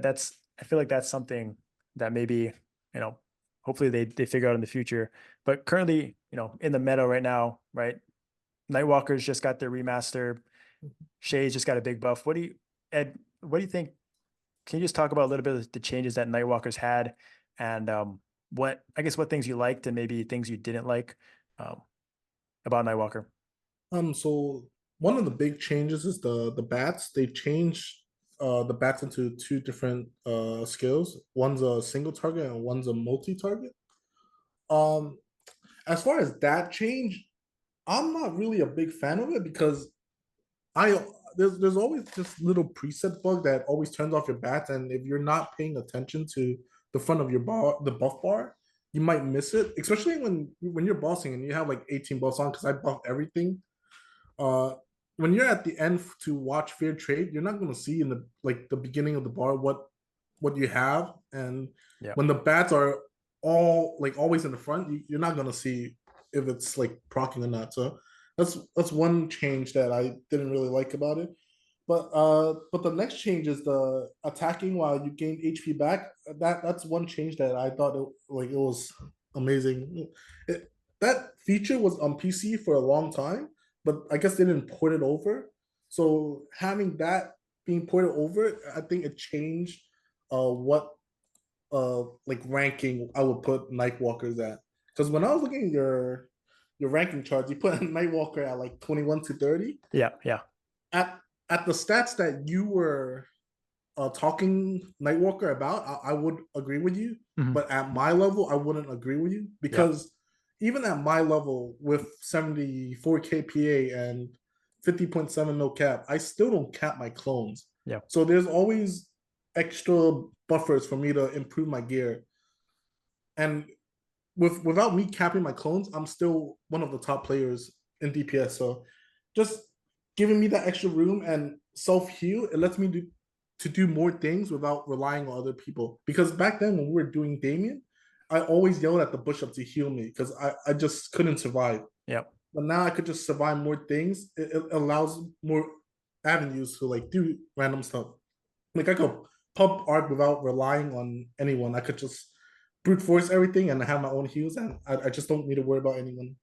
that's I feel like that's something that maybe, you know, hopefully they figure out in the future. But currently, in the meta right now, right? Nightwalkers just got their remaster. Shay's just got a big buff. Ed, what do you think? Can you just talk about a little bit of the changes that Nightwalkers had, and what I guess what things you liked and maybe things you didn't like um, about Nightwalker? So one of the big changes is the bats. They changed the bats into two different skills. One's a single target and one's a multi-target. Um, as far as that change, I'm not really a big fan of it because I there's always this little preset bug that always turns off your bats, and if you're not paying attention to the front of your bar, the buff bar, you might miss it. Especially when you're bossing and you have like 18 buffs on, because I buff everything. uh when you're at the end to watch fair trade, you're not going to see in the beginning of the bar what you have, and Yeah. when the bats are all like always in the front, you're not going to see if it's like procking or not. So that's one change that I didn't really like about it. But the next change is the attacking while you gain HP back. That's one change that I thought it was amazing. That feature was on PC for a long time, but I guess they didn't port it over. So having that being ported over, I think it changed what like ranking I would put Nightwalkers at. Because when I was looking at your ranking charts, you put Nightwalker at like 21 to 30. Yeah. Yeah. At at the stats that you were talking Nightwalker about, I would agree with you. Mhm. But at my level, I wouldn't agree with you Yeah. because even at my level with 74 KPA and 50.7 no cap, I still don't cap my clones. Yeah. So there's always extra buffers for me to improve my gear. And without me capping my clones, I'm still one of the top players in DPS. So just giving me that extra room and self heal, it lets me do more things without relying on other people. Because back then when we were doing Damien, I always yelled at the bush up to heal me because I just couldn't survive. Yeah. But now I could just survive more things. It allows more avenues to like do random stuff. Like I could pump arc without relying on anyone. I could just brute force everything and have my own heals, and I just don't need to worry about anyone.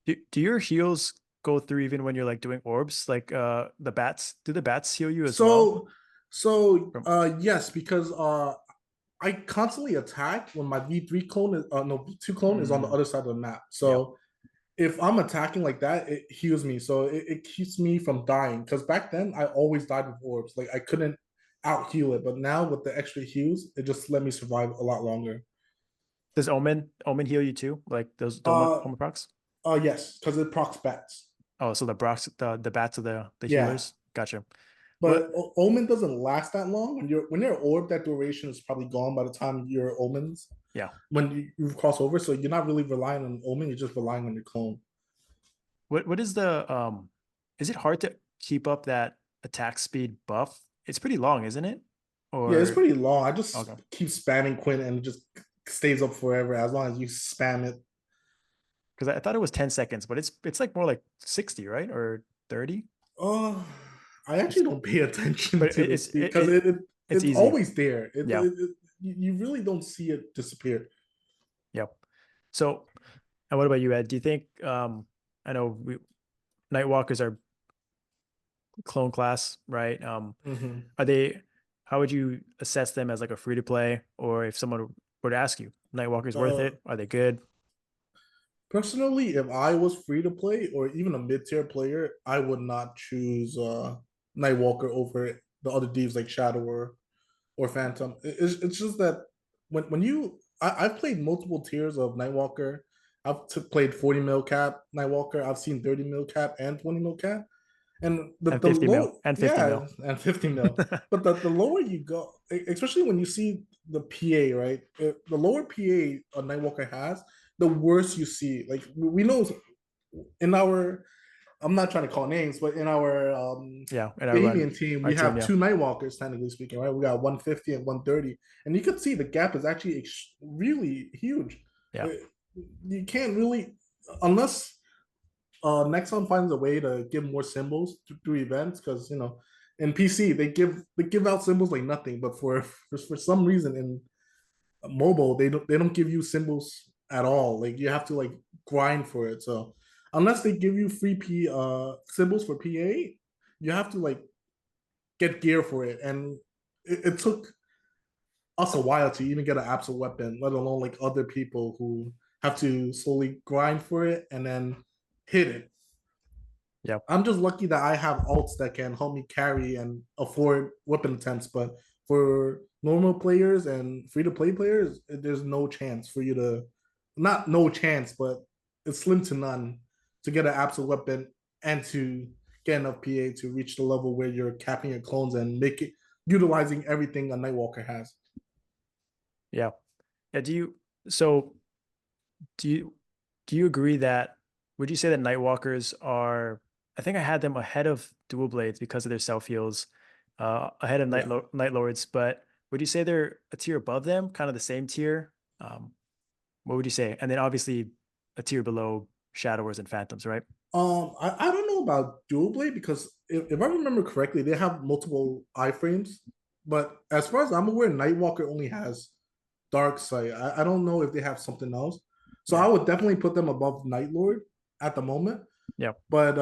Do your heals go through even when you're like doing orbs? Like the bats? Do the bats heal you as well? So so From yes, because I constantly attack when my V3 clone is no V2 clone is on the mm, other side of the map. yeah. So if I'm attacking like that, it heals me. So it keeps me from dying. Because back then I always died with orbs. Like I couldn't out heal it. But now with the extra heals, it just let me survive a lot longer. Does Omen heal you too? Like those Doma Uh Omen procs? yes, because it procs bats. Oh, so the bats are the Yeah. healers. Gotcha. What? But Omen doesn't last that long. When you're orb, that duration is probably gone by the time you're Omens. Yeah. When you cross over, so you're not really relying on Omen. You're just relying on your clone. What is the is it hard to keep up that attack speed buff? It's pretty long, isn't it? Yeah, it's Or pretty long. I just okay. keep spamming Quinn and it just stays up forever as long as you spam it. Because I thought it was 10 seconds, but it's like more like 60, right? Or 30? Oh, I It's actually don't pay attention but to the it's speed because it's it's easy. always there. Yeah. You really don't see it disappear. Yep. So, and what about you, Ed? Do you think I know Nightwalkers are clone class, right? Mhm. Are they how would you assess them as like a free to play, or if someone were to ask you, Nightwalkers worth Uh, it? Are they good? Personally, if I was free to play or even a mid tier player, I would not choose Nightwalker over the other Thieves like Shadow or Phantom. It's just that I've played multiple tiers of Nightwalker. Played 40 mil cap Nightwalker. I've seen 30 mil cap and 20 mil cap. And And the 50 mil low, and 50 yeah, mil. and 50 mil. But the lower you go, especially when you see the PA, right? The lower PA a Nightwalker has, the worse you see. Like we know in our, I'm not trying to call names, but in our Yeah, and I run Damien team, our we team, have yeah. two Nightwalkers, technically speaking, right? We got 150 and 130. And you could see the gap is actually really huge. Yeah. Uh, You can't really, unless Nexon finds a way to give more symbols through events, because In PC, they give out symbols like nothing, but for some reason in mobile, they don't give you symbols at all. Like you have to like grind for it. So unless they give you free P symbols for PA, you have to like get gear for it. And it took us a while to even get an absolute weapon, let alone like other people who have to slowly grind for it and then hit it. Yeah. I'm just lucky that I have alts that can help me carry and afford weapon attempts. But for normal players and free to play players, there's no chance for you to, not no chance, but it's slim to none to get an absolute weapon and to get enough PA to reach the level where you're capping your clones and make it utilizing everything a Nightwalker has. Yeah. Yeah. So do you, do you agree that, would you say that Nightwalkers are, I think I had them ahead of Dual Blades because of their self heals, ahead of Yeah. Night Lords, but would you say they're a tier above them, kind of the same tier? What would you say? And then obviously a tier below Shadowers and Phantoms, right? I don't know about Dual Blade because if I remember correctly, they have multiple iframes. But as far as I'm aware, Nightwalker only has Dark Sight. I don't know if they have something else. So Yeah. I would definitely put them above Night Lord at the moment. Yeah. But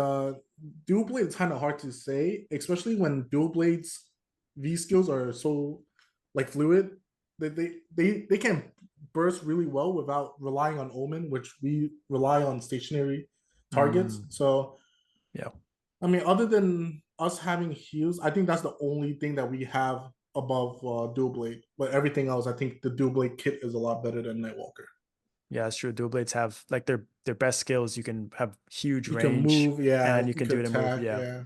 Dual Blade is kind of hard to say, especially when Dual Blades V skills are so like fluid. They can burst really well without relying on Omen, which we rely on stationary targets. Mm, So yeah. I mean, other than us having heals, I think that's the only thing that we have above Dual Blade. But everything else, I think the Dual Blade kit is a lot better than Nightwalker. Yeah, it's true. Dual blades have like their best skills. You can have huge You can range move, yeah. and you You can do could it in move. attack, Yeah. yeah.